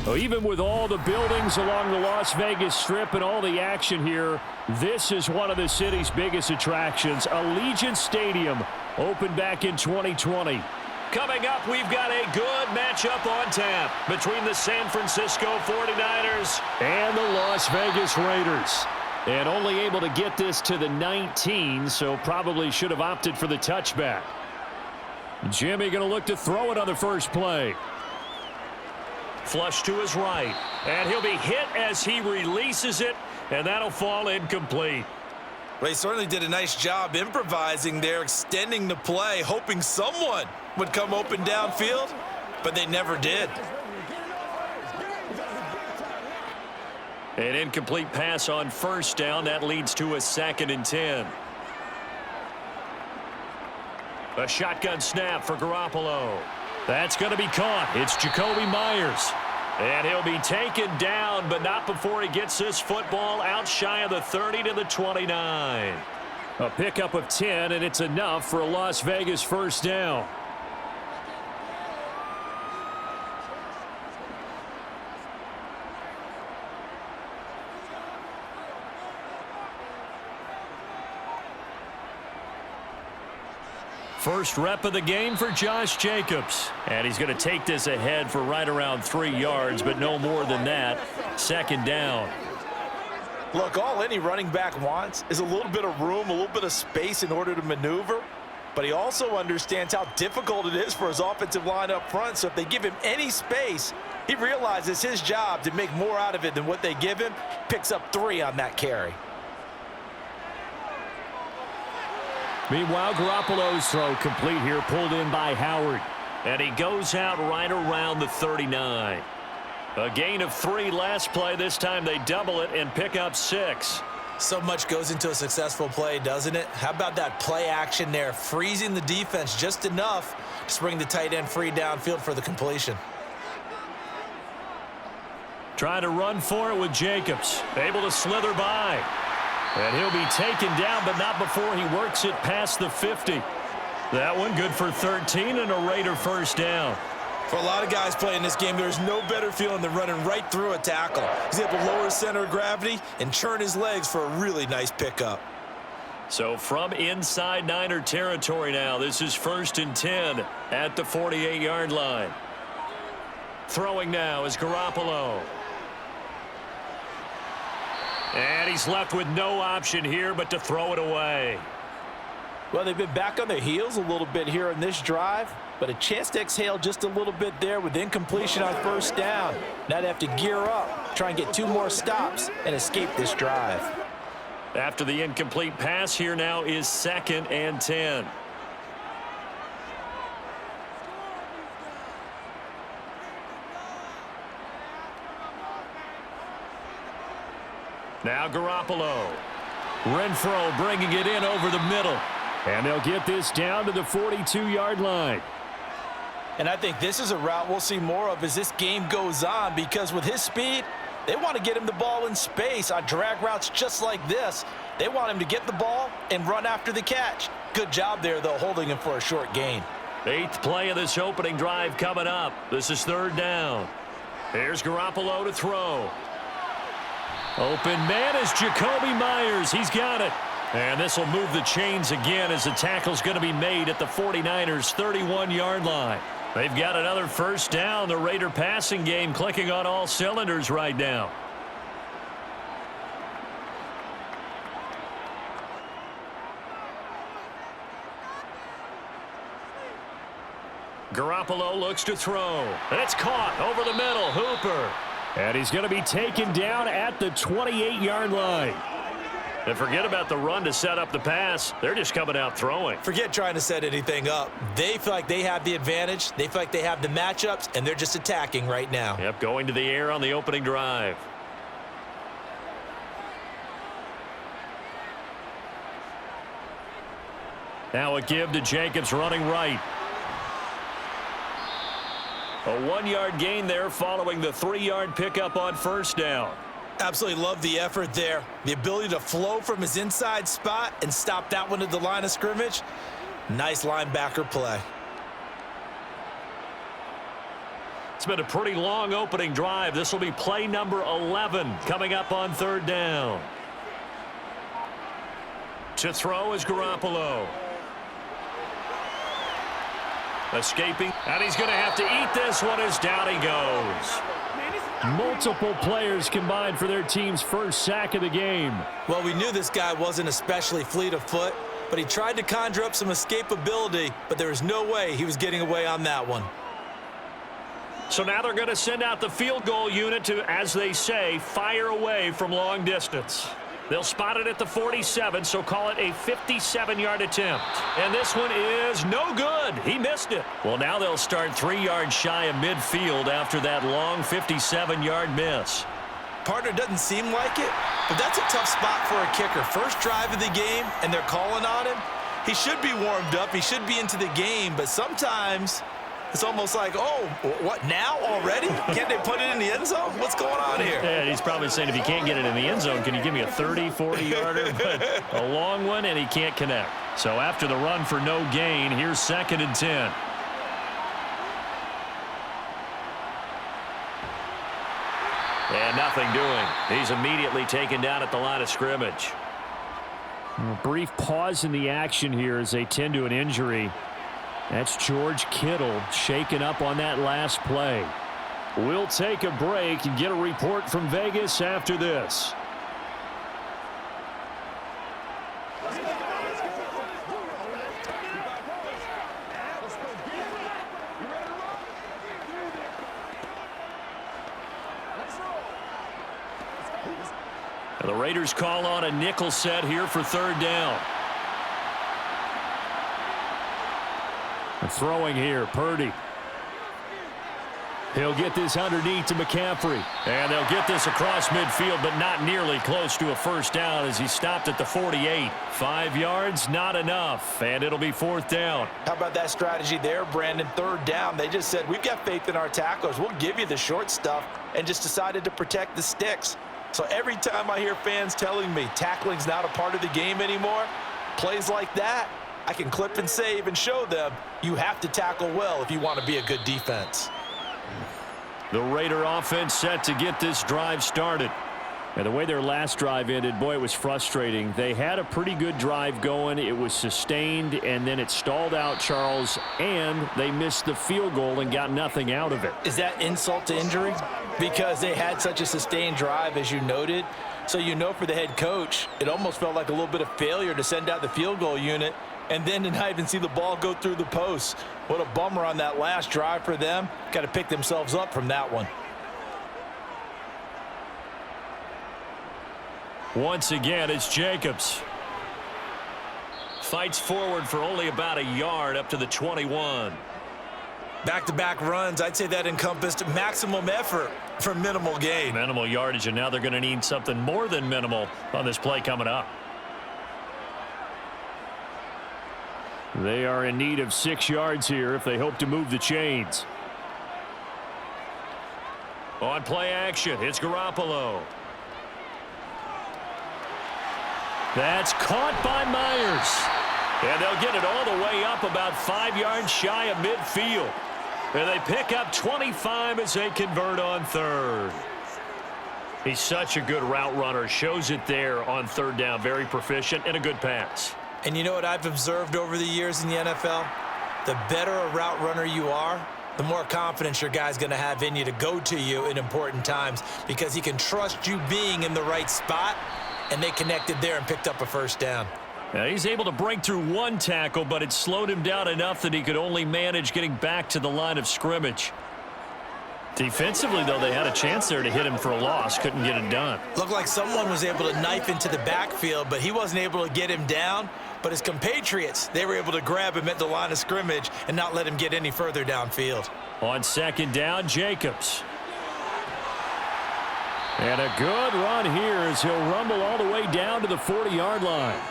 Well, even with all the buildings along the Las Vegas Strip and all the action here, this is one of the city's biggest attractions. Allegiant Stadium opened back in 2020. Coming up, we've got a good matchup on tap between the San Francisco 49ers and the Las Vegas Raiders. And only able to get this to the 19, so probably should have opted for the touchback. Jimmy going to look to throw it on the first play. Flush to his right, and he'll be hit as he releases it, and that'll fall incomplete. Well, he certainly did a nice job improvising there, extending the play, hoping someone would come open downfield, but they never did. An incomplete pass on first down. That leads to a 2nd and 10. A shotgun snap for Garoppolo. That's going to be caught. It's Jacoby Myers. And he'll be taken down, but not before he gets this football out shy of the 30 to the 29. A pickup of 10, and it's enough for a Las Vegas first down. First rep of the game for Josh Jacobs. And he's going to take this ahead for right around 3 yards, but no more than that. 2nd down. Look, all any running back wants is a little bit of room, a little bit of space in order to maneuver. But he also understands how difficult it is for his offensive line up front. So if they give him any space, he realizes his job to make more out of it than what they give him. Picks up 3 on that carry. Meanwhile, Garoppolo's throw complete here, pulled in by Howard. And he goes out right around the 39. A gain of 3 last play. This time they double it and pick up 6. So much goes into a successful play, doesn't it? How about that play action there, freezing the defense just enough to bring the tight end free downfield for the completion. Trying to run for it with Jacobs. Able to slither by. And he'll be taken down, but not before he works it past the 50. That one good for 13 and a Raider first down. For a lot of guys playing this game, there's no better feeling than running right through a tackle. He's able to lower his center of gravity and churn his legs for a really nice pickup. So from inside Niner territory now, this is 1st and 10 at the 48-yard line. Throwing now is Garoppolo. And he's left with no option here but to throw it away. Well, they've been back on their heels a little bit here in this drive, but a chance to exhale just a little bit there with incompletion on first down. Now they have to gear up, try and get 2 more stops and escape this drive. After the incomplete pass, here now is 2nd and 10. Now Garoppolo. Renfro bringing it in over the middle. And they'll get this down to the 42-yard line. And I think this is a route we'll see more of as this game goes on, because with his speed, they want to get him the ball in space on drag routes just like this. They want him to get the ball and run after the catch. Good job there, though, holding him for a short gain. 8th play of this opening drive coming up. This is 3rd down. Here's Garoppolo to throw. Open man is Jacoby Myers. He's got it. And this will move the chains again as the tackle's going to be made at the 49ers' 31-yard line. They've got another first down. The Raider passing game clicking on all cylinders right now. Garoppolo looks to throw. And it's caught over the middle. Hooper. And he's going to be taken down at the 28-yard line. And forget about the run to set up the pass. They're just coming out throwing. Forget trying to set anything up. They feel like they have the advantage. They feel like they have the matchups, and they're just attacking right now. Yep, going to the air on the opening drive. Now a give to Jacobs running right. A 1-yard gain there following the 3-yard pickup on first down. Absolutely love the effort there. The ability to flow from his inside spot and stop that one at the line of scrimmage. Nice linebacker play. It's been a pretty long opening drive. This will be play number 11 coming up on third down. To throw is Garoppolo. Escaping, and he's going to have to eat this one as down he goes. Multiple players combined for their team's first sack of the game. Well, we knew this guy wasn't especially fleet of foot, but he tried to conjure up some escapability, but there was no way he was getting away on that one. So now they're going to send out the field goal unit to, as they say, fire away from long distance. They'll spot it at the 47, so call it a 57-yard attempt. And this one is no good. He missed it. Well, now they'll start 3 yards shy of midfield after that long 57-yard miss. Partner, doesn't seem like it, but that's a tough spot for a kicker. First drive of the game, and they're calling on him. He should be warmed up. He should be into the game, but sometimes it's almost like, oh, what, now already? Can't they put it in the end zone? What's going on here? Yeah, he's probably saying, if you can't get it in the end zone, can you give me a 30, 40-yarder? But a long one, and he can't connect. So after the run for no gain, here's 2nd and 10. And nothing doing. He's immediately taken down at the line of scrimmage. A brief pause in the action here as they tend to an injury. That's George Kittle shaken up on that last play. We'll take a break and get a report from Vegas after this. And the Raiders call on a nickel set here for third down. Throwing here, Purdy. He'll get this underneath to McCaffrey. And they'll get this across midfield, but not nearly close to a first down as he stopped at the 48. 5 yards, not enough, and it'll be 4th down. How about that strategy there, Brandon? Third down. They just said, we've got faith in our tacklers. We'll give you the short stuff, and just decided to protect the sticks. So every time I hear fans telling me tackling's not a part of the game anymore, plays like that, I can clip and save and show them you have to tackle well if you want to be a good defense. The Raider offense set to get this drive started. And the way their last drive ended, boy, it was frustrating. They had a pretty good drive going. It was sustained, and then it stalled out, Charles, and they missed the field goal and got nothing out of it. Is that insult to injury? Because they had such a sustained drive, as you noted. So you know for the head coach, it almost felt like a little bit of failure to send out the field goal unit and then to not even see the ball go through the post. What a bummer on that last drive for them. Got to pick themselves up from that one. Once again, it's Jacobs. Fights forward for only about a yard up to the 21. Back-to-back runs, I'd say that encompassed maximum effort for minimal gain. Minimal yardage, and now they're going to need something more than minimal on this play coming up. They are in need of 6 yards here if they hope to move the chains. On play action, it's Garoppolo. That's caught by Myers. And they'll get it all the way up about 5 yards shy of midfield. And they pick up 25 as they convert on third. He's such a good route runner. Shows it there on third down. Very proficient and a good pass. And you know what I've observed over the years in the NFL? The better a route runner you are, the more confidence your guy's going to have in you to go to you in important times because he can trust you being in the right spot, and they connected there and picked up a first down. Now he's able to break through one tackle, but it slowed him down enough that he could only manage getting back to the line of scrimmage. Defensively, though, they had a chance there to hit him for a loss. Couldn't get it done. Looked like someone was able to knife into the backfield, but he wasn't able to get him down. But his compatriots, they were able to grab him at the line of scrimmage and not let him get any further downfield. On second down, Jacobs. And a good run here as he'll rumble all the way down to the 40-yard line.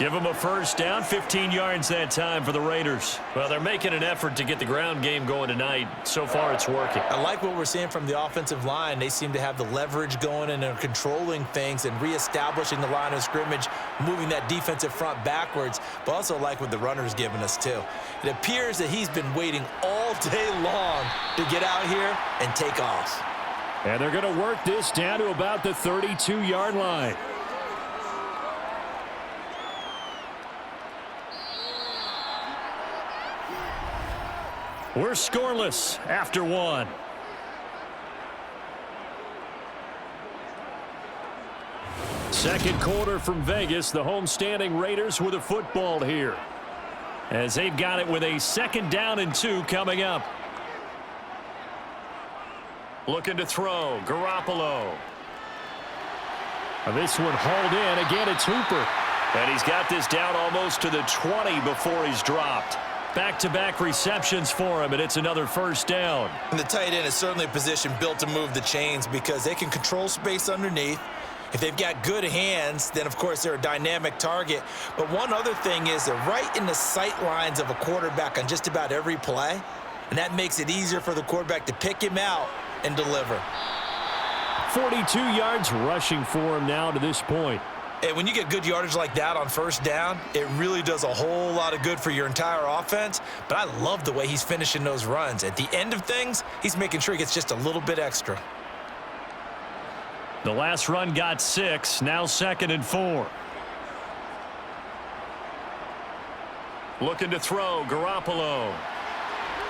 Give them a first down, 15 yards that time for the Raiders. Well, they're making an effort to get the ground game going tonight. So far, it's working. I like what we're seeing from the offensive line. They seem to have the leverage going and they're controlling things and reestablishing the line of scrimmage, moving that defensive front backwards, but also like what the runner's giving us too. It appears that he's been waiting all day long to get out here and take off. And they're going to work this down to about the 32-yard line. We're scoreless after one. Second quarter from Vegas. The homestanding Raiders with a football here, as they've got it with a 2nd down and 2 coming up. Looking to throw. Garoppolo. This one hauled in. Again, it's Hooper. And he's got this down almost to the 20 before he's dropped. Back-to-back receptions for him, and it's another first down. And the tight end is certainly a position built to move the chains because they can control space underneath. If they've got good hands, then, of course, they're a dynamic target. But one other thing is they're right in the sight lines of a quarterback on just about every play, and that makes it easier for the quarterback to pick him out and deliver. 42 yards rushing for him now to this point. And when you get good yardage like that on first down, it really does a whole lot of good for your entire offense. But I love the way he's finishing those runs. At the end of things, he's making sure he gets just a little bit extra. The last run got 6, now 2nd and 4. Looking to throw. Garoppolo.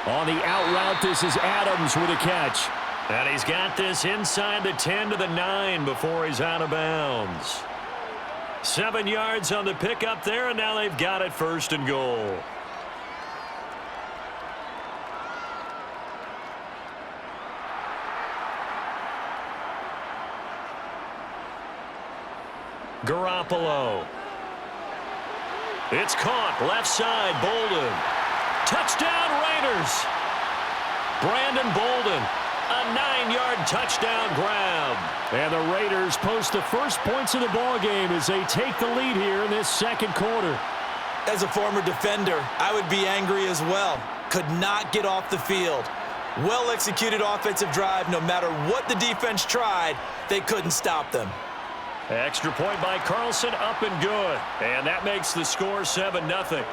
On the out route, this is Adams with a catch. And he's got this inside the 10 to the 9 before he's out of bounds. 7 yards on the pickup there, and now they've got it 1st and goal. Garoppolo. It's caught. Left side, Bolden. Touchdown, Raiders. Brandon Bolden. A 9-yard touchdown grab. And the Raiders post the first points of the ball game as they take the lead here in this 2nd quarter. As a former defender, I would be angry as well. Could not get off the field. Well-executed offensive drive. No matter what the defense tried, they couldn't stop them. Extra point by Carlson, up and good. And that makes the score 7-0.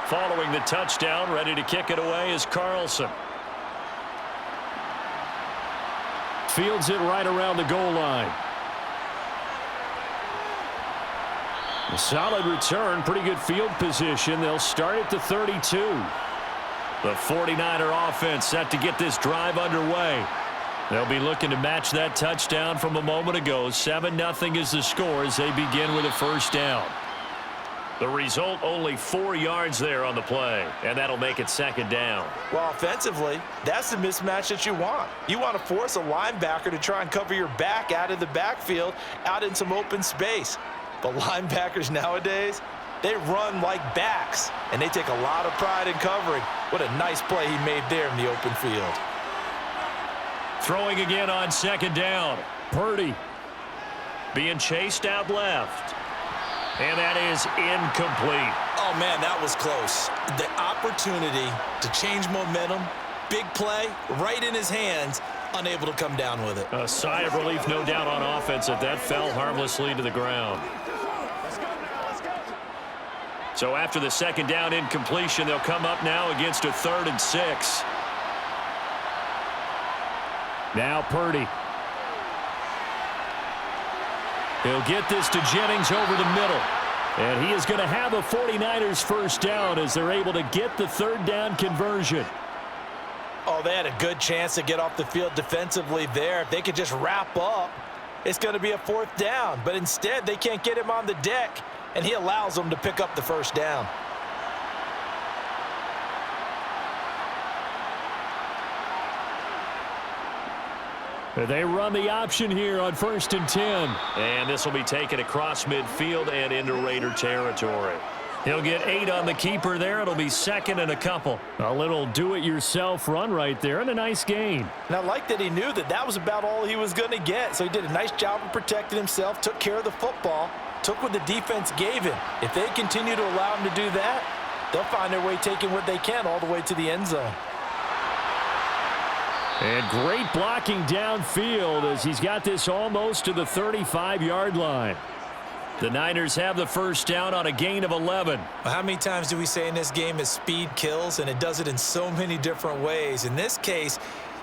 Following the touchdown, ready to kick it away is Carlson. Fields it right around the goal line. A solid return, pretty good field position. They'll start at the 32. The 49er offense set to get this drive underway. They'll be looking to match that touchdown from a moment ago. 7-0 is the score as they begin with a first down. The result, only 4 yards there on the play, and that'll make it 2nd down. Well, offensively, that's the mismatch that you want. You want to force a linebacker to try and cover your back out of the backfield, out in some open space. But linebackers nowadays, they run like backs, and they take a lot of pride in covering. What a nice play he made there in the open field. Throwing again on 2nd down. Purdy. Being chased out left. And that is incomplete. Oh, man, that was close. The opportunity to change momentum, big play, right in his hands, unable to come down with it. A sigh of relief, no doubt, on offense if that fell harmlessly to the ground. So after the 2nd down incompletion, they'll come up now against a 3rd and 6. Now Purdy. He'll get this to Jennings over the middle. And he is going to have a 49ers first down as they're able to get the third down conversion. Oh, they had a good chance to get off the field defensively there. If they could just wrap up, it's going to be a fourth down. But instead, they can't get him on the deck, and he allows them to pick up the first down. They run the option here on 1st and 10. And this will be taken across midfield and into Raider territory. He'll get 8 on the keeper there. It'll be 2nd and a couple. A little do-it-yourself run right there and a nice gain. And I like that he knew that that was about all he was going to get. So he did a nice job of protecting himself, took care of the football, took what the defense gave him. If they continue to allow him to do that, they'll find their way taking what they can all the way to the end zone. And great blocking downfield as he's got this almost to the 35-yard line. The Niners have the first down on a gain of 11. Well, how many times do we say in this game is speed kills, and it does it in so many different ways. In this case,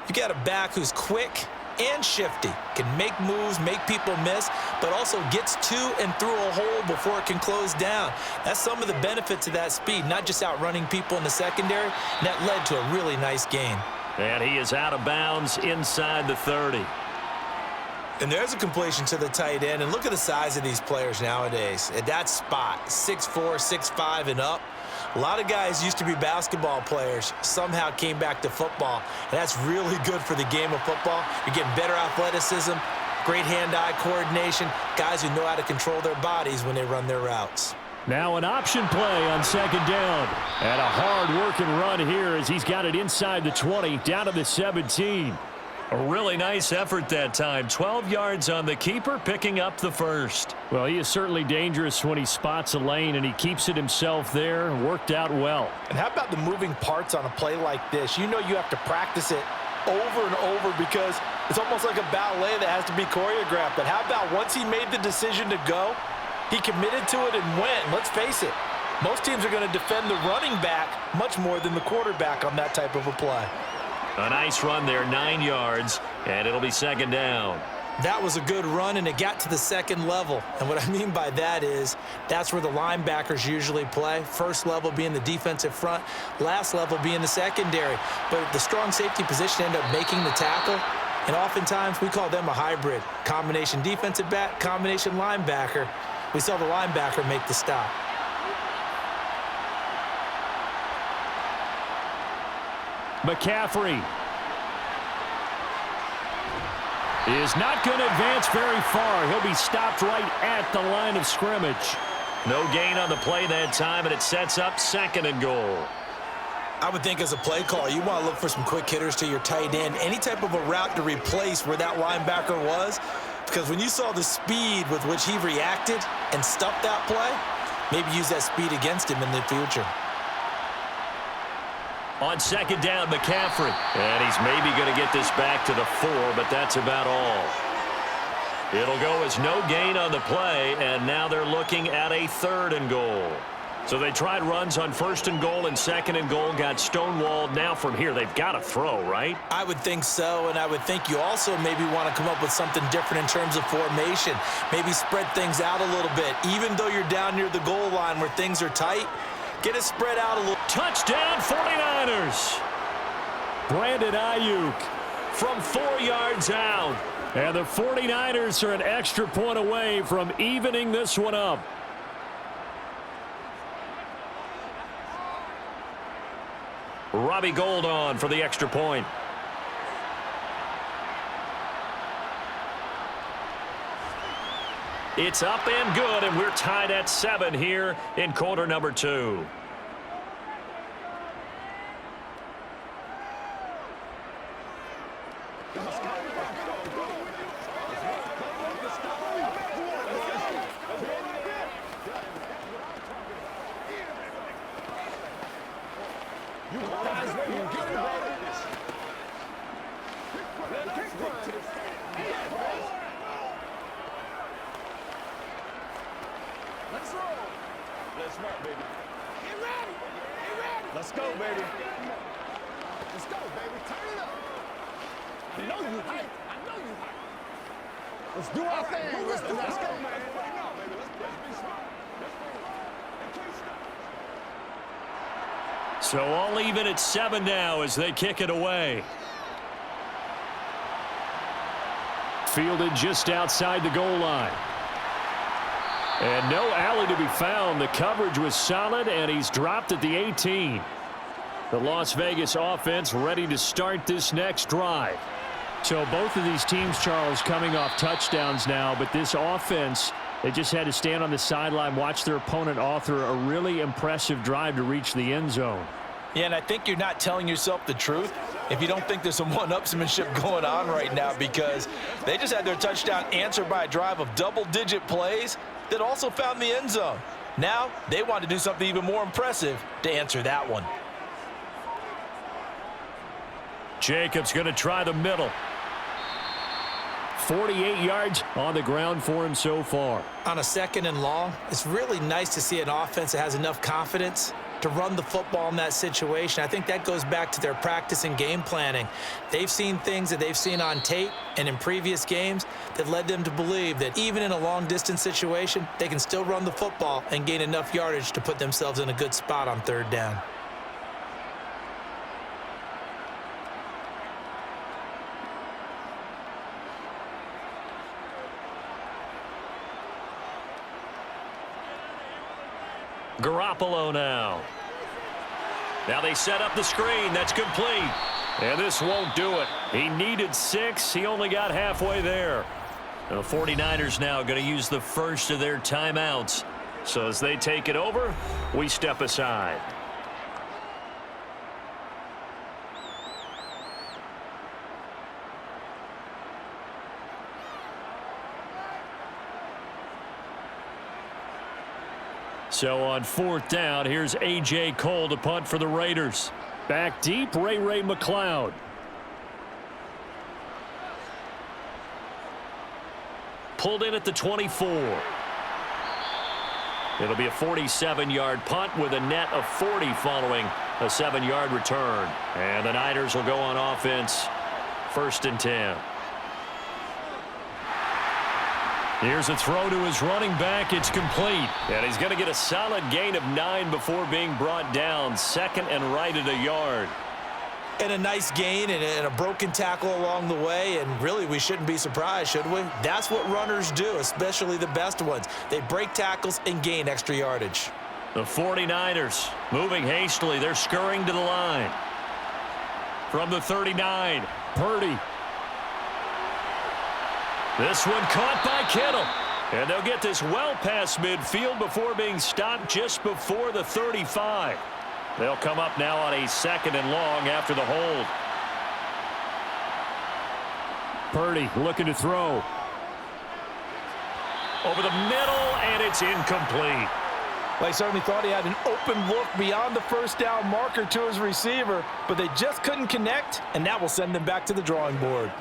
you got a back who's quick and shifty, can make moves, make people miss, but also gets to and through a hole before it can close down. That's some of the benefits of that speed, not just outrunning people in the secondary, and that led to a really nice gain. And he is out of bounds inside the 30. And there's a completion to the tight end. And look at the size of these players nowadays. At that spot, 6'4", 6'5", and up. A lot of guys used to be basketball players, somehow came back to football. And that's really good for the game of football. You're getting better athleticism, great hand-eye coordination, guys who know how to control their bodies when they run their routes. Now an option play on 2nd down. And a hard-working run here as he's got it inside the 20, down to the 17. A really nice effort that time. 12 yards on the keeper, picking up the first. Well, he is certainly dangerous when he spots a lane, and he keeps it himself there. Worked out well. And how about the moving parts on a play like this? You know you have to practice it over and over because it's almost like a ballet that has to be choreographed. But how about once he made the decision to go, he committed to it and went. Let's face it, most teams are going to defend the running back much more than the quarterback on that type of a play. A nice run there, 9 yards, and it'll be 2nd down. That was a good run, and it got to the second level. And what I mean by that is that's where the linebackers usually play. First level being the defensive front, last level being the secondary. But the strong safety position ended up making the tackle, and oftentimes we call them a hybrid. Combination defensive back, combination linebacker. We saw the linebacker make the stop. McCaffrey is not going to advance very far. He'll be stopped right at the line of scrimmage. No gain on the play that time, and it sets up 2nd and goal. I would think as a play caller, you want to look for some quick hitters to your tight end. Any type of a route to replace where that linebacker was. Because when you saw the speed with which he reacted and stuffed that play, maybe use that speed against him in the future. On 2nd down, McCaffrey. And he's maybe going to get this back to the 4, but that's about all. It'll go as no gain on the play, and now they're looking at a 3rd and goal. So they tried runs on 1st and goal and 2nd and goal, got stonewalled. Now from here, they've got to throw, right? I would think so, and I would think you also maybe want to come up with something different in terms of formation. Maybe spread things out a little bit. Even though you're down near the goal line where things are tight, get it spread out a little. Touchdown, 49ers. Brandon Ayuk From 4 yards out. And the 49ers are an extra point away from evening this one up. Robbie Gould on for the extra point. It's up and good, and we're tied at 7 here in quarter number 2. Let's go, baby. Let's go, baby. Turn it up. I know you hype. I know you hype. Let's do our thing. Let's go, man. Let's be smart. So all even at 7 now as they kick it away. Fielded just outside the goal line. And no alley to be found. The coverage was solid, and he's dropped at the 18. The Las Vegas offense ready to start this next drive. So both of these teams, Charles, coming off touchdowns now, but this offense, they just had to stand on the sideline, watch their opponent author a really impressive drive to reach the end zone. Yeah, and I think you're not telling yourself the truth if you don't think there's some one-upsmanship going on right now, because they just had their touchdown answered by a drive of double-digit plays that also found the end zone. Now they want to do something even more impressive to answer that one. Jacobs going to try the middle. 48 yards on the ground for him so far. On a 2nd and long, it's really nice to see an offense that has enough confidence to run the football in that situation. I think that goes back to their practice and game planning. They've seen things that they've seen on tape and in previous games that led them to believe that even in a long-distance situation, they can still run the football and gain enough yardage to put themselves in a good spot on 3rd down. Garoppolo now. Now they set up the screen. That's complete. And this won't do it. He needed 6. He only got halfway there. And the 49ers now going to use the first of their timeouts. So as they take it over, we step aside. So on 4th down, here's A.J. Cole to punt for the Raiders. Back deep, Ray McLeod. Pulled in at the 24. It'll be a 47-yard punt with a net of 40 following a 7-yard return. And the Niners will go on offense, 1st and 10. Here's a throw to his running back. It's complete. And he's going to get a solid gain of 9 before being brought down. 2nd and right at a yard. And a nice gain and a broken tackle along the way, and really we shouldn't be surprised, should we? That's what runners do, especially the best ones. They break tackles and gain extra yardage. The 49ers moving hastily. They're scurrying to the line. From the 39, Purdy. This one caught by Kittle. And they'll get this well past midfield before being stopped just before the 35. They'll come up now on a 2nd and long after the hold. Purdy looking to throw. Over the middle, and it's incomplete. Well, he certainly thought he had an open look beyond the 1st down marker to his receiver, but they just couldn't connect, and that will send them back to the drawing board.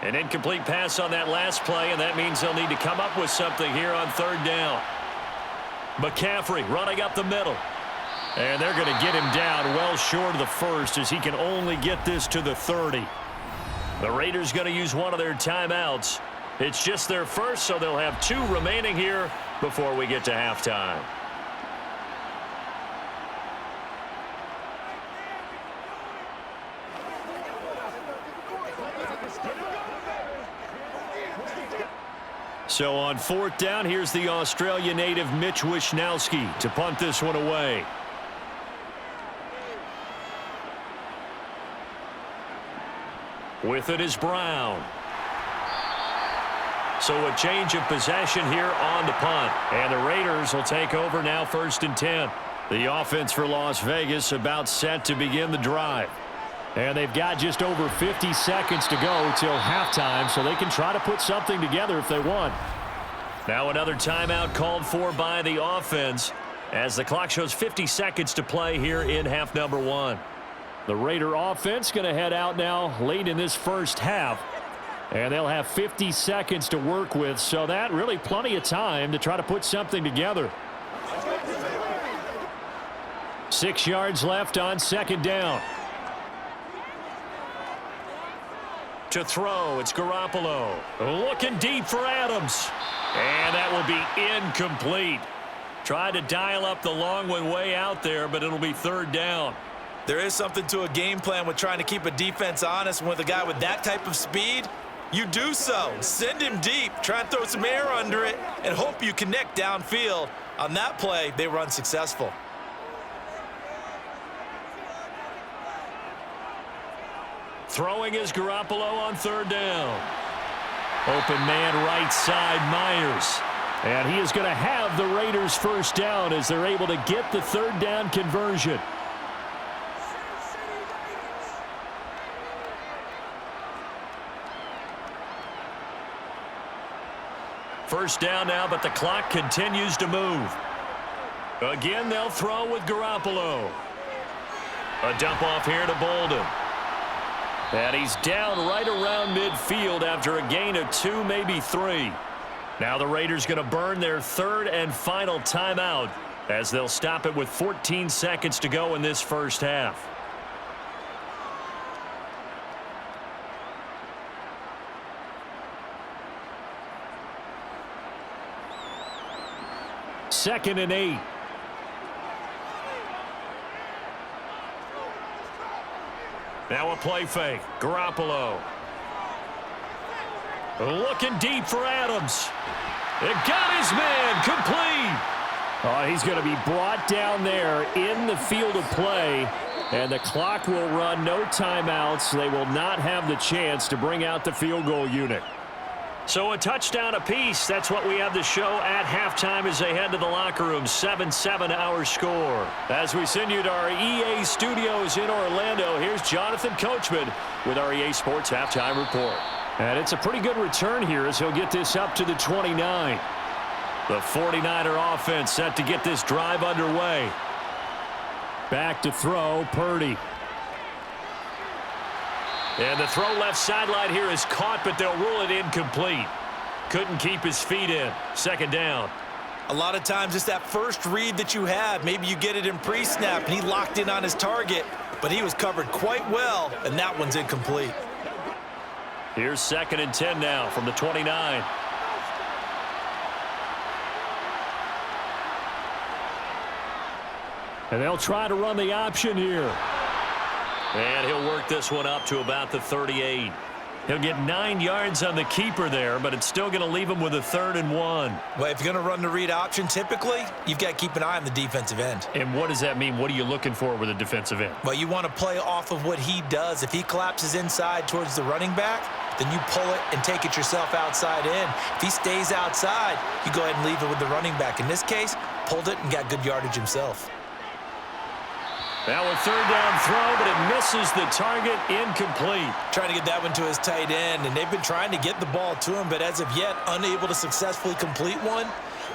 An incomplete pass on that last play, and that means they'll need to come up with something here on 3rd down. McCaffrey running up the middle. And they're going to get him down well short of the 1st as he can only get this to the 30. The Raiders going to use one of their timeouts. It's just their first, so they'll have 2 remaining here before we get to halftime. So on 4th down, here's the Australia native Mitch Wishnowsky to punt this one away. With it is Brown. So a change of possession here on the punt. And the Raiders will take over now, 1st and 10. The offense for Las Vegas about set to begin the drive. And they've got just over 50 seconds to go till halftime, so they can try to put something together if they want. Now another timeout called for by the offense as the clock shows 50 seconds to play here in half number 1. The Raider offense going to head out now late in this 1st half. And they'll have 50 seconds to work with, so that really plenty of time to try to put something together. 6 yards left on 2nd down. To throw, it's Garoppolo. Looking deep for Adams. And that will be incomplete. Tried to dial up the long one way out there, but it'll be third down. There is something to a game plan with trying to keep a defense honest. With a guy with that type of speed, you do so. Send him deep. Try and throw some air under it and hope you connect downfield. On that play, they were unsuccessful. Throwing is Garoppolo on third down. Open man right side, Myers. And he is going to have the Raiders first down as they're able to get the third down conversion. First down now, but the clock continues to move. Again, they'll throw with Garoppolo. A dump off here to Bolden. And he's down right around midfield after a gain of 2, maybe 3. Now the Raiders going to burn their third and final timeout as they'll stop it with 14 seconds to go in this first half. Second and 8. Now a play fake. Garoppolo. Looking deep for Adams. It got his man complete. Oh, he's going to be brought down there in the field of play, and the clock will run. No timeouts. They will not have the chance to bring out the field goal unit. So a touchdown apiece. That's what we have to show at halftime as they head to the locker room. 7-7 our score. As we send you to our EA studios in Orlando, here's Jonathan Coachman with our EA Sports Halftime Report. And it's a pretty good return here as he'll get this up to the 29. The 49er offense set to get this drive underway. Back to throw, Purdy. And the throw left sideline here is caught, but they'll rule it incomplete. Couldn't keep his feet in. Second down. A lot of times it's that first read that you have. Maybe you get it in pre-snap, and he locked in on his target, but he was covered quite well, and that one's incomplete. Here's second and 10 now from the 29. And they'll try to run the option here. And he'll work this one up to about the 38. He'll get 9 yards on the keeper there, but it's still going to leave him with a 3rd and 1. Well, if you're going to run the read option, typically, you've got to keep an eye on the defensive end. And what does that mean? What are you looking for with a defensive end? Well, you want to play off of what he does. If he collapses inside towards the running back, then you pull it and take it yourself outside in. If he stays outside, you go ahead and leave it with the running back. In this case, pulled it and got good yardage himself. Now a 3rd down throw, but it misses the target, incomplete. Trying to get that one to his tight end, and they've been trying to get the ball to him, but as of yet, unable to successfully complete one.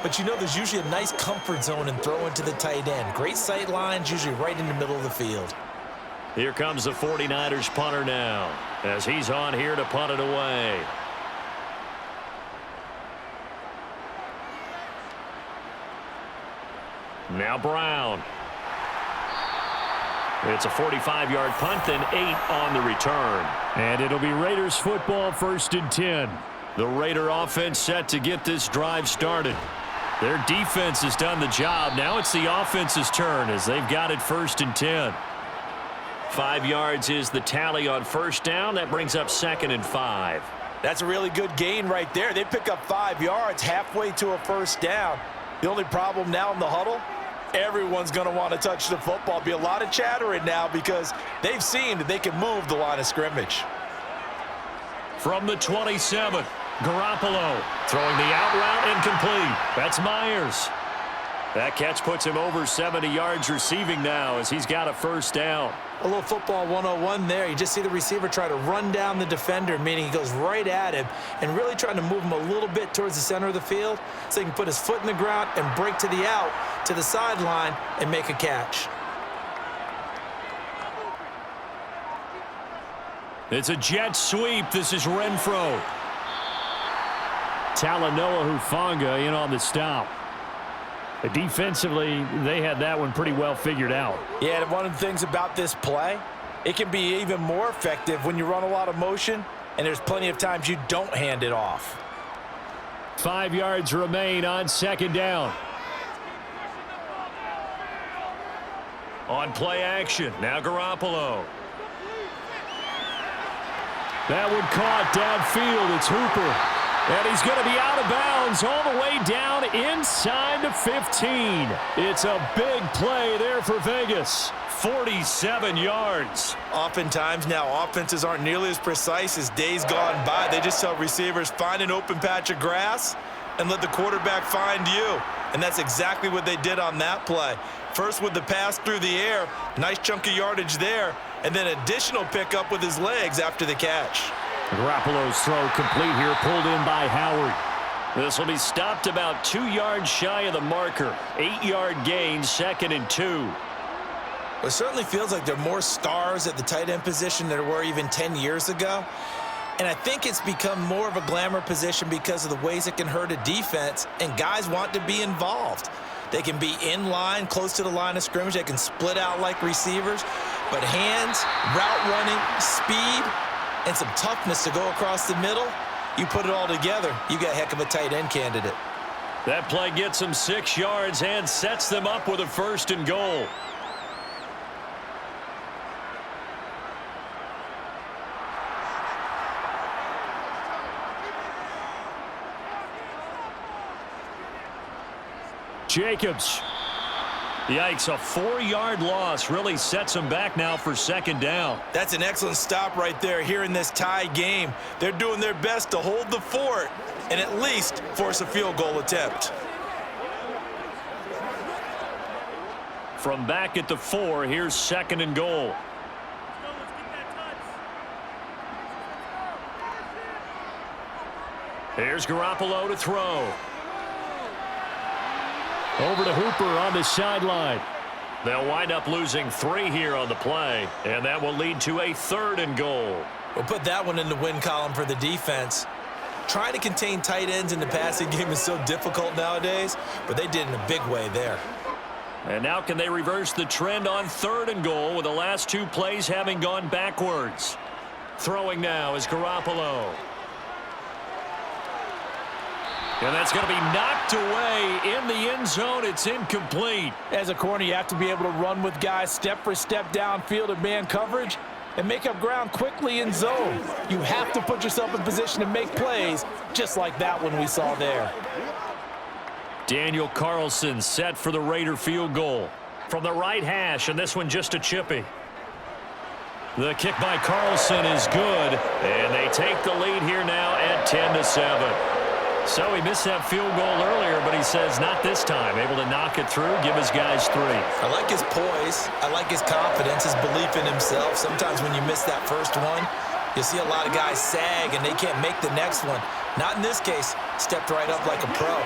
But you know there's usually a nice comfort zone in throwing to the tight end. Great sight lines, usually right in the middle of the field. Here comes the 49ers punter now, as he's on here to punt it away. Now Brown. It's a 45-yard punt, then 8 on the return. And it'll be Raiders football, 1st and 10. The Raider offense set to get this drive started. Their defense has done the job. Now it's the offense's turn as they've got it 1st and 10. 5 yards is the tally on first down. That brings up 2nd and 5. That's a really good gain right there. They pick up 5 yards halfway to a first down. The only problem now in the huddle, everyone's going to want to touch the football. Be a lot of chattering now because they've seen that they can move the line of scrimmage. From the 27, Garoppolo throwing the out route incomplete. That's Myers. That catch puts him over 70 yards receiving now as he's got a first down. A little football 101 there. You just see the receiver try to run down the defender, meaning he goes right at him and really trying to move him a little bit towards the center of the field so he can put his foot in the ground and break to the out, to the sideline, and make a catch. It's a jet sweep. This is Renfro. Talanoa Hufanga in on the stop. Defensively, they had that one pretty well figured out. Yeah, and one of the things about this play, it can be even more effective when you run a lot of motion and there's plenty of times you don't hand it off. 5 yards remain on second down. On play action, now Garoppolo. That one caught downfield. It's Hooper. And he's going to be out of bounds all the way down inside the 15. It's a big play there for Vegas. 47 yards. Oftentimes now, offenses aren't nearly as precise as days gone by. They just tell receivers, find an open patch of grass and let the quarterback find you. And that's exactly what they did on that play. First with the pass through the air, nice chunk of yardage there, and then additional pickup with his legs after the catch. Garoppolo's throw complete here, pulled in by Howard. This will be stopped about 2 yards shy of the marker. 8-yard gain, 2nd and 2. Well, it certainly feels like there are more stars at the tight end position than there were even 10 years ago. And I think it's become more of a glamour position because of the ways it can hurt a defense, and guys want to be involved. They can be in line, close to the line of scrimmage. They can split out like receivers. But hands, route running, speed, and some toughness to go across the middle, you put it all together, you got a heck of a tight end candidate. That play gets them 6 yards and sets them up with a 1st and goal. Jacobs. Yikes, a 4-yard loss really sets them back now for 2nd down. That's an excellent stop right there here in this tie game. They're doing their best to hold the fort and at least force a field goal attempt. From back at the 4, here's 2nd and goal. Here's Garoppolo to throw. Over to Hooper on the sideline. They'll wind up losing 3 here on the play, and that will lead to a 3rd and goal. We'll put that one in the win column for the defense. Trying to contain tight ends in the passing game is so difficult nowadays, but they did in a big way there. And now can they reverse the trend on 3rd and goal with the last 2 plays having gone backwards? Throwing now is Garoppolo. And that's going to be knocked away in the end zone. It's incomplete. As a corner, you have to be able to run with guys step for step downfield in man coverage and make up ground quickly in zone. You have to put yourself in position to make plays, just like that one we saw there. Daniel Carlson set for the Raider field goal from the right hash, and this one just a chippy. The kick by Carlson is good, and they take the lead here now at 10-7. So he missed that field goal earlier, but he says not this time. Able to knock it through, give his guys 3. I like his poise. I like his confidence, his belief in himself. Sometimes when you miss that first one, you see a lot of guys sag and they can't make the next one. Not in this case. Stepped right up like a pro.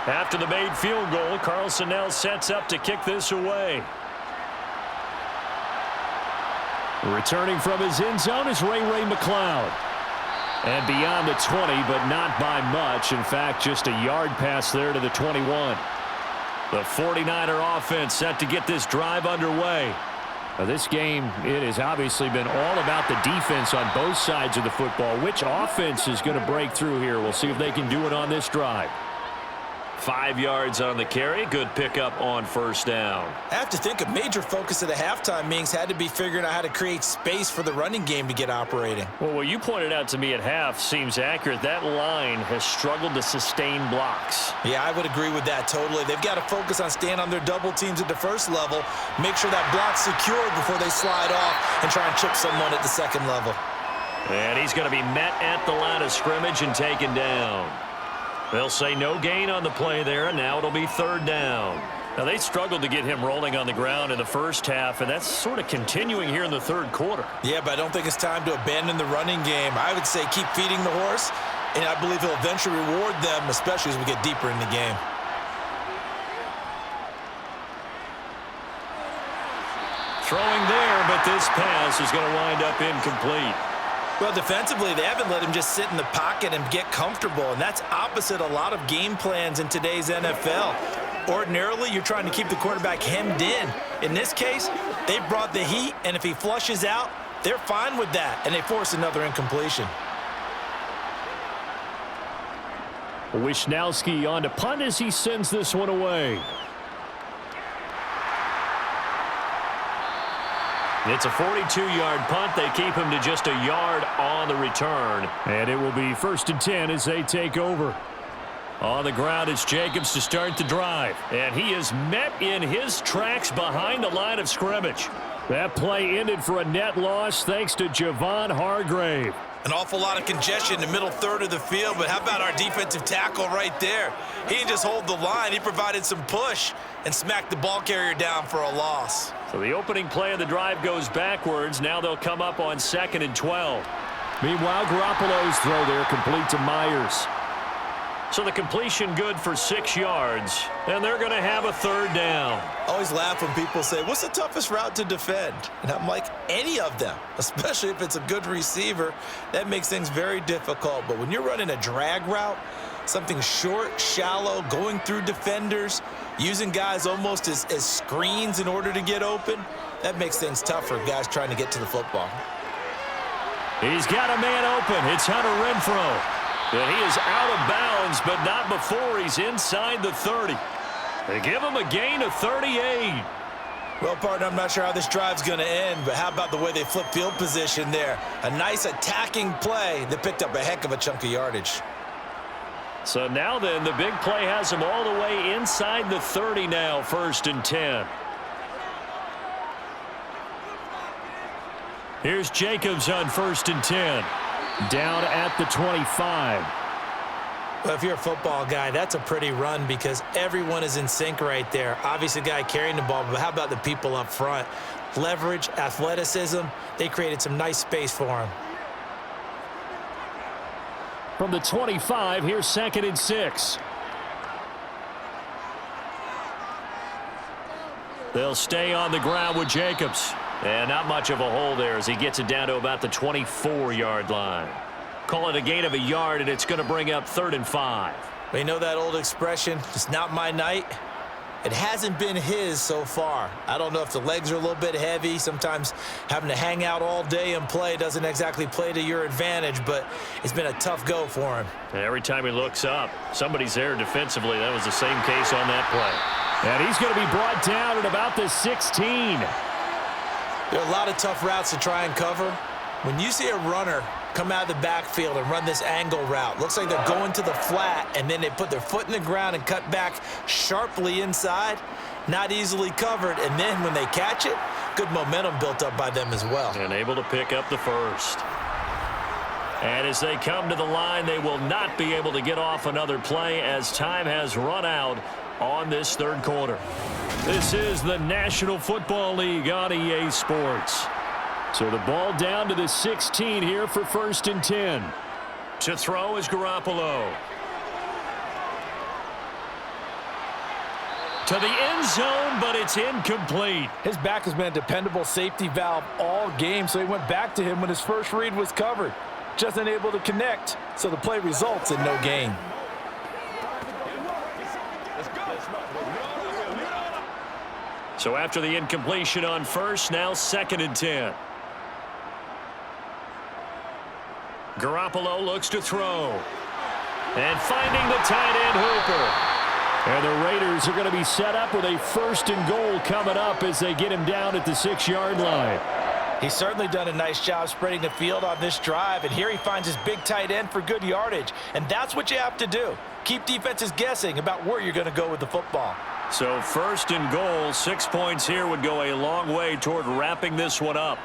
After the made field goal, Carlson now sets up to kick this away. Returning from his end zone is Ray McCloud. And beyond the 20, but not by much. In fact, just a yard pass there to the 21. The 49er offense set to get this drive underway. Now, this game, it has obviously been all about the defense on both sides of the football. Which offense is going to break through here? We'll see if they can do it on this drive. 5 yards on the carry. Good pickup on 1st down. I have to think a major focus of the halftime meetings had to be figuring out how to create space for the running game to get operating. Well, what you pointed out to me at half seems accurate. That line has struggled to sustain blocks. Yeah, I would agree with that totally. They've got to focus on staying on their double teams at the first level, make sure that block's secured before they slide off and try and chip someone at the second level. And he's going to be met at the line of scrimmage and taken down. They'll say no gain on the play there, and now it'll be 3rd down. Now, they struggled to get him rolling on the ground in the first half, and that's sort of continuing here in the 3rd quarter. Yeah, but I don't think it's time to abandon the running game. I would say keep feeding the horse and I believe he'll eventually reward them, especially as we get deeper in the game. Throwing there, but this pass is going to wind up incomplete. Well, defensively, they haven't let him just sit in the pocket and get comfortable, and that's opposite a lot of game plans in today's NFL. Ordinarily, you're trying to keep the quarterback hemmed in. In this case, they brought the heat, and if he flushes out, they're fine with that, and they force another incompletion. Wishnowski on to punt as he sends this one away. It's a 42-yard punt. They keep him to just a yard on the return. And it will be 1st and 10 as they take over. On the ground, it's Jacobs to start the drive. And he is met in his tracks behind the line of scrimmage. That play ended for a net loss thanks to Javon Hargrave. An awful lot of congestion in the middle third of the field, but how about our defensive tackle right there? He didn't just hold the line. He provided some push and smacked the ball carrier down for a loss. So the opening play of the drive goes backwards. Now they'll come up on 2nd and 12. Meanwhile, Garoppolo's throw there complete to Myers. So the completion good for 6 yards, and they're going to have a 3rd down. I always laugh when people say, what's the toughest route to defend? And I'm like, any of them, especially if it's a good receiver. That makes things very difficult. But when you're running a drag route, something short, shallow, going through defenders, using guys almost as screens in order to get open, that makes things tough for guys trying to get to the football. He's got a man open. It's Hunter Renfrow. And he is out of bounds, but not before he's inside the 30. They give him a gain of 38. Well, partner, I'm not sure how this drive's going to end, but how about the way they flip field position there? A nice attacking play that picked up a heck of a chunk of yardage. So now then, the big play has him all the way inside the 30 now, 1st and 10. Here's Jacobs on 1st and 10. Down at the 25. Well, if you're a football guy, that's a pretty run because everyone is in sync right there. Obviously, the guy carrying the ball, but how about the people up front? Leverage, athleticism, they created some nice space for him. From the 25, here's 2nd and 6. They'll stay on the ground with Jacobs. And not much of a hole there as he gets it down to about the 24-yard line. Call it a gain of a yard, and it's going to bring up 3rd and 5. Well, you know that old expression, it's not my night? It hasn't been his so far. I don't know if the legs are a little bit heavy. Sometimes having to hang out all day and play doesn't exactly play to your advantage, but it's been a tough go for him. Every time he looks up, somebody's there defensively. That was the same case on that play. And he's going to be brought down at about the 16. There are a lot of tough routes to try and cover. When you see a runner come out of the backfield and run this angle route, looks like they're going to the flat, and then they put their foot in the ground and cut back sharply inside, not easily covered, and then when they catch it, good momentum built up by them as well. And able to pick up the 1st. And as they come to the line, they will not be able to get off another play as time has run out on this 3rd quarter. This is the National Football League on EA Sports. So the ball down to the 16 here for 1st and 10. To throw is Garoppolo. To the end zone, but it's incomplete. His back has been a dependable safety valve all game, so he went back to him when his first read was covered. Just unable to connect, so the play results in no gain. So after the incompletion on 1st, now 2nd and 10. Garoppolo looks to throw. And finding the tight end Hooper. And the Raiders are going to be set up with a 1st and goal coming up as they get him down at the 6-yard line. He's certainly done a nice job spreading the field on this drive, and here he finds his big tight end for good yardage. And that's what you have to do. Keep defenses guessing about where you're going to go with the football. So 1st and goal, 6 points here would go a long way toward wrapping this one up.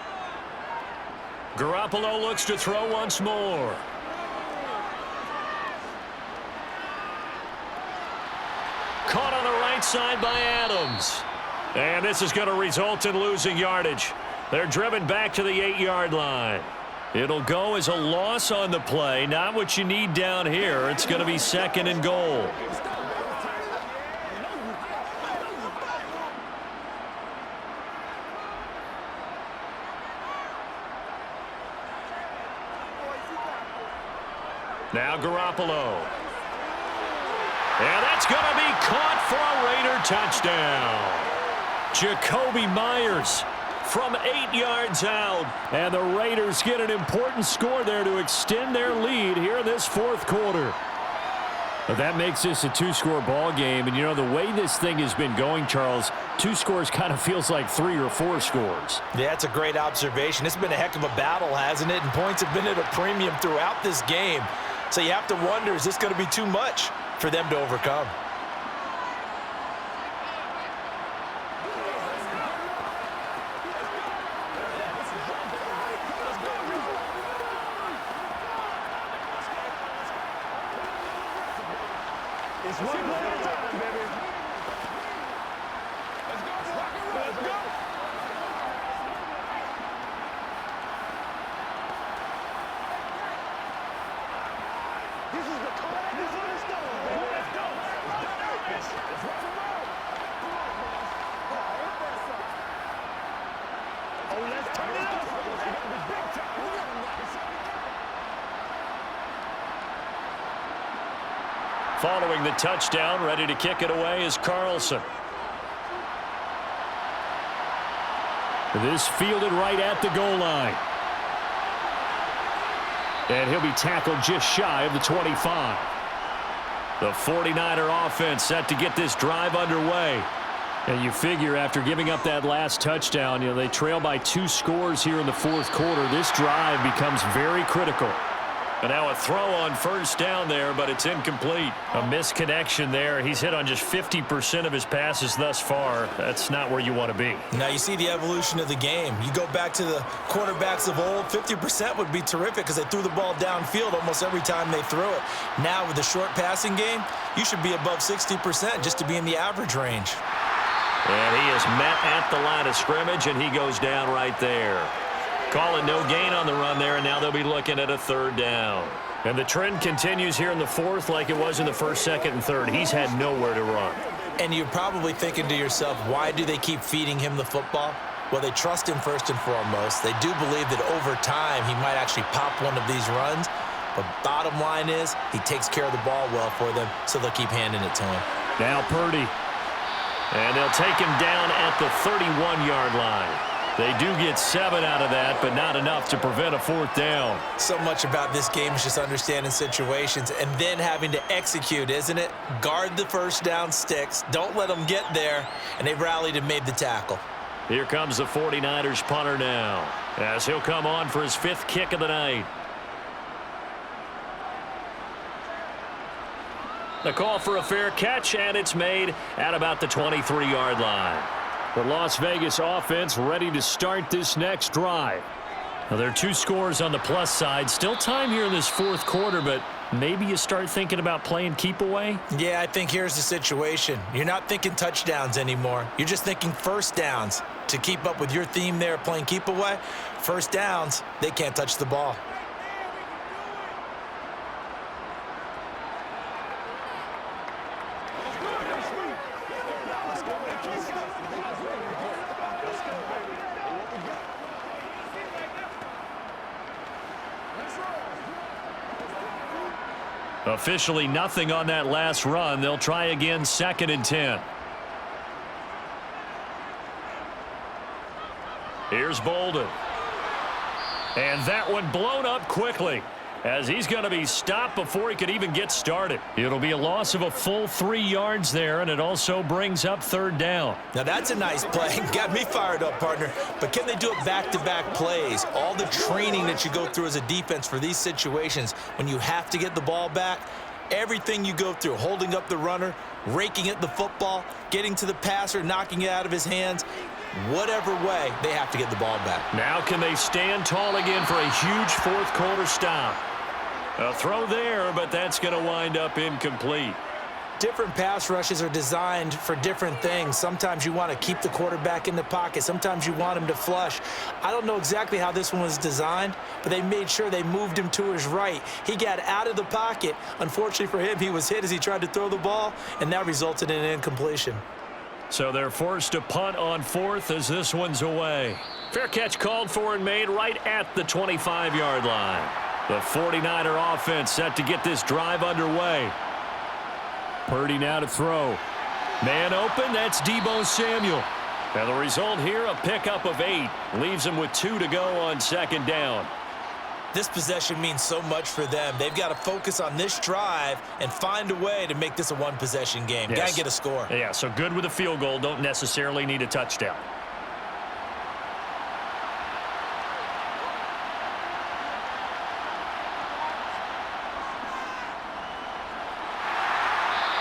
Garoppolo looks to throw once more. Caught on the right side by Adams. And this is going to result in losing yardage. They're driven back to the 8-yard line. It'll go as a loss on the play. Not what you need down here. It's going to be 2nd and goal. Now Garoppolo. And that's going to be caught for a Raider touchdown. Jacoby Myers from 8 yards out. And the Raiders get an important score there to extend their lead here in this 4th quarter. But that makes this a 2-score ball game. And, you know, the way this thing has been going, Charles, 2 scores kind of feels like 3 or 4 scores. Yeah, that's a great observation. It's been a heck of a battle, hasn't it? And points have been at a premium throughout this game. So you have to wonder, is this going to be too much for them to overcome? It's one play at a time, baby. Let's go. Let's go. This is the call. This is the stone, baby. Let's go. Let's rock and roll. Oh, let's turn it up. Big time. Following the touchdown, ready to kick it away is Carlson. This fielded right at the goal line. And he'll be tackled just shy of the 25. The 49er offense set to get this drive underway. And you figure after giving up that last touchdown, you know, they trail by 2 scores here in the 4th quarter. This drive becomes very critical. And now a throw on 1st down there, but it's incomplete. A misconnection there. He's hit on just 50% of his passes thus far. That's not where you want to be. Now you see the evolution of the game. You go back to the quarterbacks of old, 50% would be terrific because they threw the ball downfield almost every time they threw it. Now with the short passing game, you should be above 60% just to be in the average range. And he is met at the line of scrimmage, and he goes down right there. Calling no gain on the run there, and now they'll be looking at a 3rd down. And the trend continues here in the 4th like it was in the 1st, 2nd, and 3rd. He's had nowhere to run. And you're probably thinking to yourself, why do they keep feeding him the football? Well, they trust him first and foremost. They do believe that over time he might actually pop one of these runs. But bottom line is he takes care of the ball well for them, so they'll keep handing it to him. Now Purdy. And they'll take him down at the 31-yard line. They do get 7 out of that, but not enough to prevent a 4th down. So much about this game is just understanding situations and then having to execute, isn't it? Guard the 1st down sticks. Don't let them get there. And they rallied and made the tackle. Here comes the 49ers punter now, as he'll come on for his 5th kick of the night. The call for a fair catch, and it's made at about the 23-yard line. The Las Vegas offense ready to start this next drive. Now, there are 2 scores on the plus side. Still time here in this 4th quarter, but maybe you start thinking about playing keep away? Yeah, I think here's the situation. You're not thinking touchdowns anymore. You're just thinking 1st downs. To keep up with your theme there, playing keep away, 1st downs, they can't touch the ball. Officially nothing on that last run. They'll try again, 2nd and 10. Here's Bolden. And that one blown up quickly, as he's going to be stopped before he could even get started. It'll be a loss of a full 3 yards there, and it also brings up 3rd down. Now that's a nice play. Got me fired up, partner. But can they do it back-to-back plays? All the training that you go through as a defense for these situations, when you have to get the ball back, everything you go through, holding up the runner, raking at the football, getting to the passer, knocking it out of his hands, whatever way, they have to get the ball back. Now can they stand tall again for a huge 4th quarter stop? A throw there, but that's going to wind up incomplete. different pass rushes are designed for different things. Sometimes you want to keep the quarterback in the pocket. Sometimes you want him to flush. I don't know exactly how this one was designed, but they made sure they moved him to his right. He got out of the pocket. Unfortunately for him, he was hit as he tried to throw the ball, and that resulted in an incompletion. So they're forced to punt on fourth as this one's away. Fair catch called for and made right at the 25-yard line. The 49er offense set to get this drive underway. Purdy now to throw. Man open, that's Deebo Samuel. And the result here, a pickup of 8. Leaves him with 2 to go on second down. This possession means so much for them. They've got to focus on this drive and find a way to make this a one-possession game. Yes. Got to get a score. Yeah, so good with a field goal. Don't necessarily need a touchdown.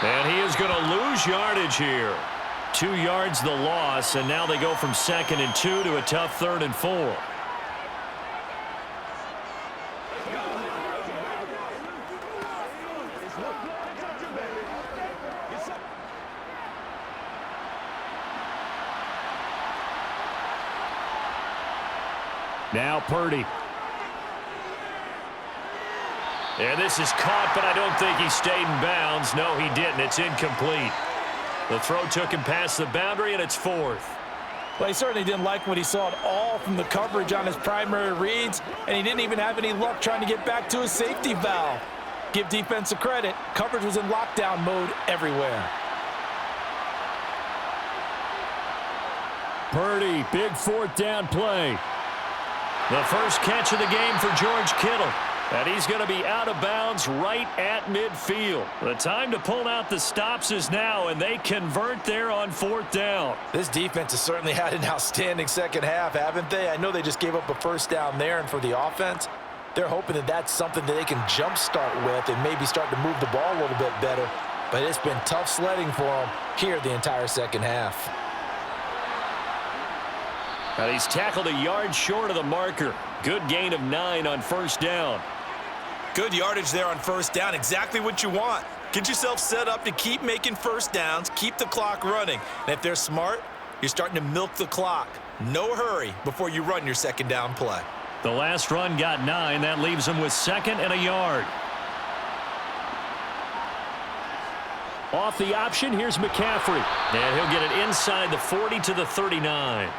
And he is going to lose yardage here. 2 yards the loss, and now they go from 2nd and 2 to a tough 3rd and 4. Now Purdy. And this is caught, but I don't think he stayed in bounds. No, he didn't. It's incomplete. The throw took him past the boundary, and it's 4th. Well, he certainly didn't like what he saw at all from the coverage on his primary reads, and he didn't even have any luck trying to get back to his safety valve. Give defense a credit. Coverage was in lockdown mode everywhere. Purdy, big 4th down play. The first catch of the game for George Kittle. And he's going to be out of bounds right at midfield. The time to pull out the stops is now, and they convert there on 4th down. This defense has certainly had an outstanding second half, haven't they? I know they just gave up a first down there, and for the offense, they're hoping that that's something that they can jumpstart with and maybe start to move the ball a little bit better. But it's been tough sledding for them here the entire second half. And he's tackled a yard short of the marker. Good gain of 9 on 1st down. Good yardage there on 1st down. Exactly what you want. Get yourself set up to keep making first downs, keep the clock running. And if they're smart, you're starting to milk the clock. No hurry before you run your second down play. The last run got 9. That leaves him with 2nd and a yard. Off the option, here's McCaffrey. And he'll get it inside the 40 to the 39.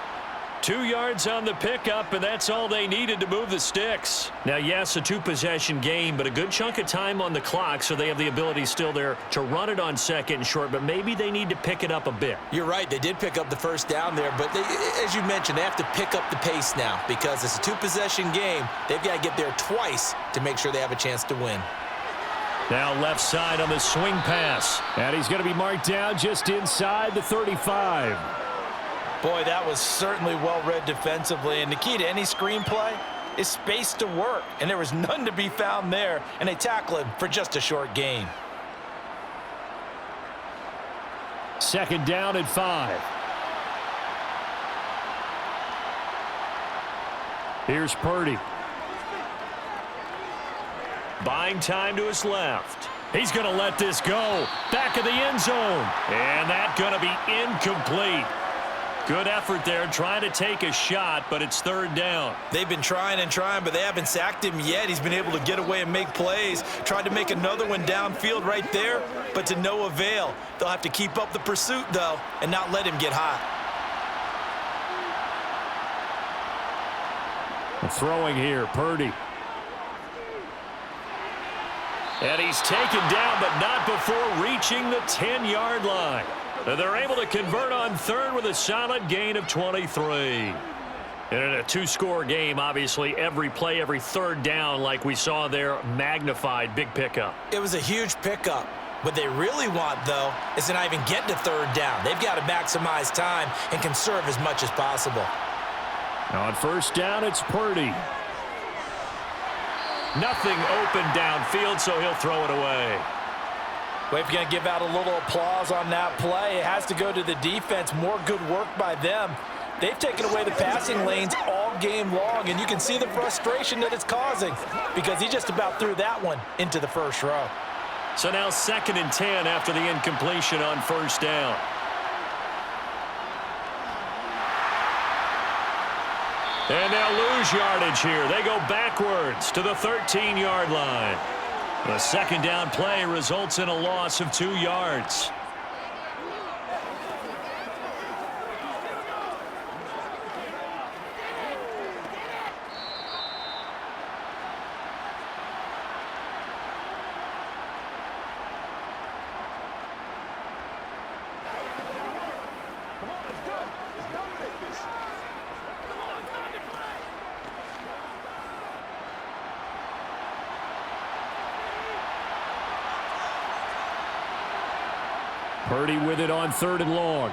2 yards on the pickup, and that's all they needed to move the sticks. Now, yes, a 2-possession game, but a good chunk of time on the clock, so they have the ability still there to run it on 2nd and short, but maybe they need to pick it up a bit. You're right. They did pick up the first down there, but as you mentioned, they have to pick up the pace now because it's a 2-possession game. They've got to get there twice to make sure they have a chance to win. Now left side on the swing pass, and he's going to be marked down just inside the 35. Boy, that was certainly well-read defensively, and the key to any screenplay is space to work, and there was none to be found there, and they tackle him for just a short gain. 2nd down at 5. Here's Purdy. Buying time to his left. He's going to let this go. Back of the end zone. And that's going to be incomplete. Good effort there, trying to take a shot, but it's 3rd down. They've been trying and trying, but they haven't sacked him yet. He's been able to get away and make plays. Tried to make another one downfield right there, but to no avail. They'll have to keep up the pursuit, though, and not let him get hot. Throwing here, Purdy. And he's taken down, but not before reaching the 10-yard line. And they're able to convert on 3rd with a solid gain of 23. And in a 2-score game, obviously, every play, every 3rd down, like we saw there, magnified, big pickup. It was a huge pickup. What they really want, though, is to not even get to 3rd down. They've got to maximize time and conserve as much as possible. Now on 1st down, it's Purdy. Nothing open downfield, so he'll throw it away. Well, if you're going to give out a little applause on that play, it has to go to the defense. More good work by them. They've taken away the passing lanes all game long, and you can see the frustration that it's causing because he just about threw that one into the first row. So now 2nd and 10 after the incompletion on 1st down. And they'll lose yardage here. They go backwards to the 13-yard line. The 2nd down play results in a loss of 2 yards. Purdy with it on 3rd and long.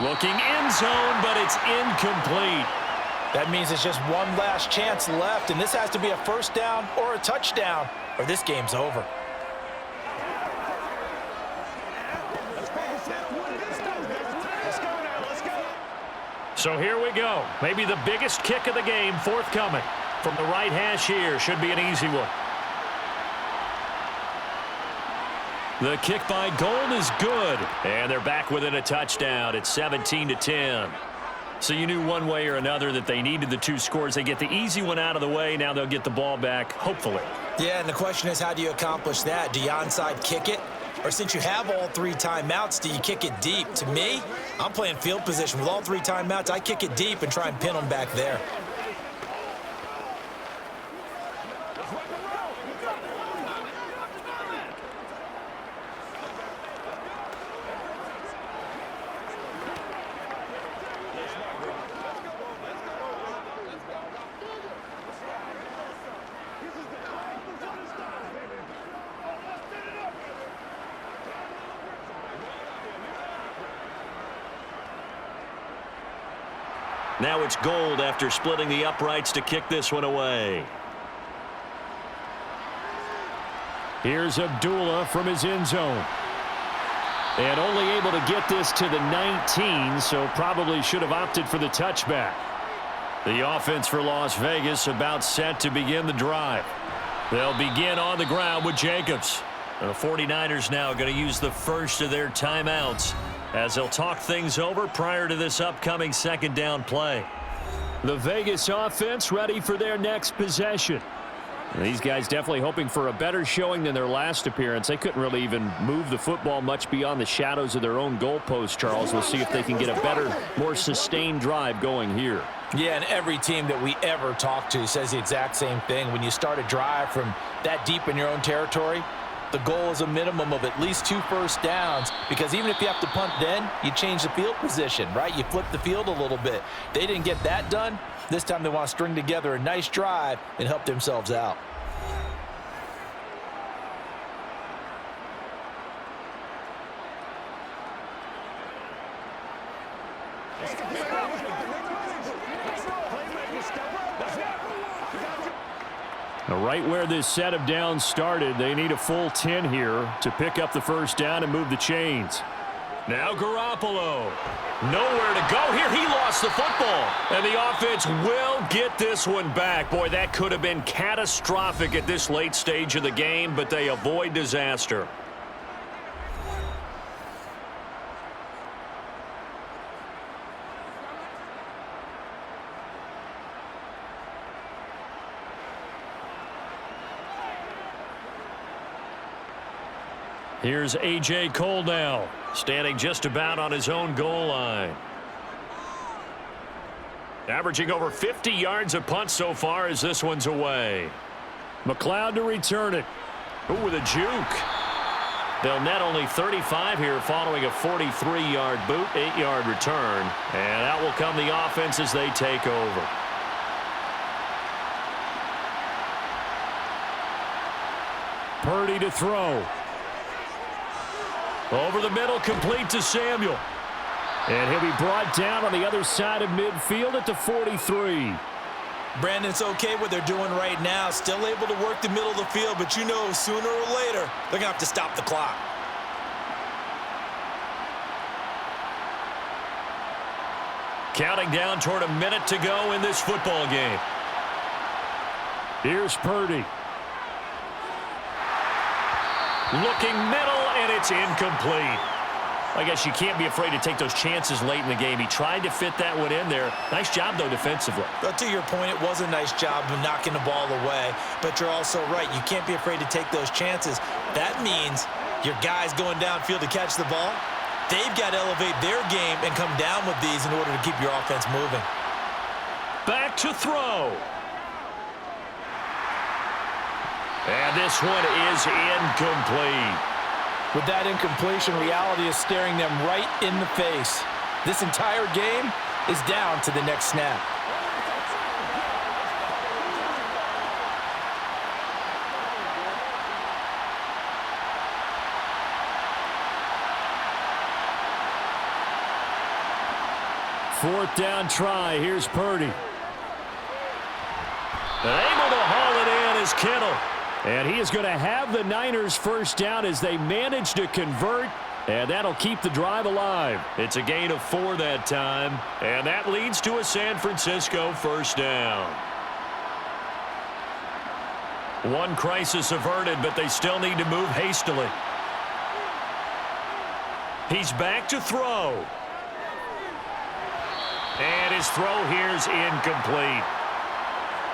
Looking end zone, but it's incomplete. That means it's just one last chance left, and this has to be a 1st down or a touchdown, or this game's over. So here we go. Maybe the biggest kick of the game forthcoming. From the right hash here. Should be an easy one. The kick by Gold is good. And they're back within a touchdown. It's 17-10. So you knew one way or another that they needed the 2 scores. They get the easy one out of the way. Now they'll get the ball back, hopefully. Yeah, and the question is, how do you accomplish that? Do you onside kick it? Or since you have all 3 timeouts, do you kick it deep? To me, I'm playing field position. With all 3 timeouts, I kick it deep and try and pin them back there. Now it's Gold after splitting the uprights to kick this one away. Here's Abdullah from his end zone. And only able to get this to the 19, so probably should have opted for the touchback. The offense for Las Vegas about set to begin the drive. They'll begin on the ground with Jacobs. The 49ers now going to use the first of their timeouts as they'll talk things over prior to this upcoming 2nd down play. The Vegas offense ready for their next possession. And these guys definitely hoping for a better showing than their last appearance. They couldn't really even move the football much beyond the shadows of their own goalpost, Charles. We'll see if they can get a better, more sustained drive going here. Yeah, and every team that we ever talk to says the exact same thing. When you start a drive from that deep in your own territory, the goal is a minimum of at least 2 first downs, because even if you have to punt then, you change the field position, right? You flip the field a little bit. They didn't get that done. This time they want to string together a nice drive and help themselves out. Right where this set of downs started, they need a full 10 here to pick up the 1st down and move the chains. Now Garoppolo. Nowhere to go here. He lost the football. And the offense will get this one back. Boy, that could have been catastrophic at this late stage of the game, but they avoid disaster. Here's A.J. Cole now, standing just about on his own goal line. Averaging over 50 yards a punt so far as this one's away. McLeod to return it. Ooh, with a juke. They'll net only 35 here following a 43-yard boot, 8-yard return. And out will come the offense as they take over. Purdy to throw. Over the middle, complete to Samuel. And he'll be brought down on the other side of midfield at the 43. Brandon, it's okay what they're doing right now. Still able to work the middle of the field, but you know sooner or later they're going to have to stop the clock. Counting down toward a minute to go in this football game. Here's Purdy. Looking middle, and it's incomplete. I guess you can't be afraid to take those chances late in the game. He tried to fit that one in there. Nice job, though, defensively. But to your point, it was a nice job of knocking the ball away. But you're also right. You can't be afraid to take those chances. That means your guys going downfield to catch the ball, they've got to elevate their game and come down with these in order to keep your offense moving. Back to throw. And this one is incomplete. With that incompletion, reality is staring them right in the face. This entire game is down to the next snap. Fourth down try. Here's Purdy. And able to haul it in is Kittle. And he is going to have the Niners first down as they manage to convert, and that'll keep the drive alive. It's a gain of 4 that time, and that leads to a San Francisco first down. One crisis averted, but they still need to move hastily. He's back to throw. And his throw here's incomplete.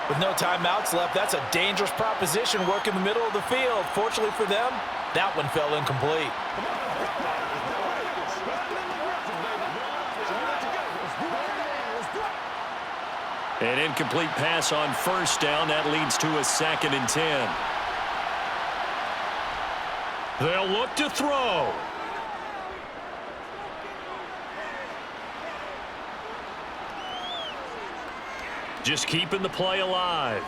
With no timeouts left, that's a dangerous proposition, work in the middle of the field. Fortunately for them, that one fell incomplete. An incomplete pass on first down. That leads to a 2nd and 10. They'll look to throw. Just keeping the play alive.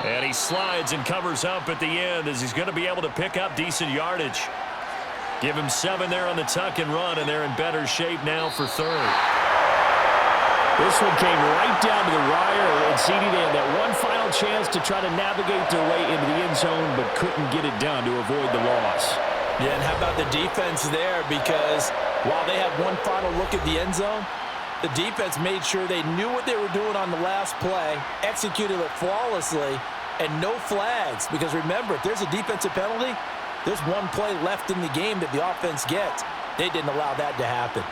And he slides and covers up at the end as he's going to be able to pick up decent yardage. Give him 7 there on the tuck and run, and they're in better shape now for third. This one came right down to the wire, and CD, they had that one final chance to try to navigate their way into the end zone, but couldn't get it done to avoid the loss. Yeah, and how about the defense there? Because while they had one final look at the end zone, the defense made sure they knew what they were doing on the last play, executed it flawlessly, and no flags. Because remember, if there's a defensive penalty, there's one play left in the game that the offense gets. They didn't allow that to happen.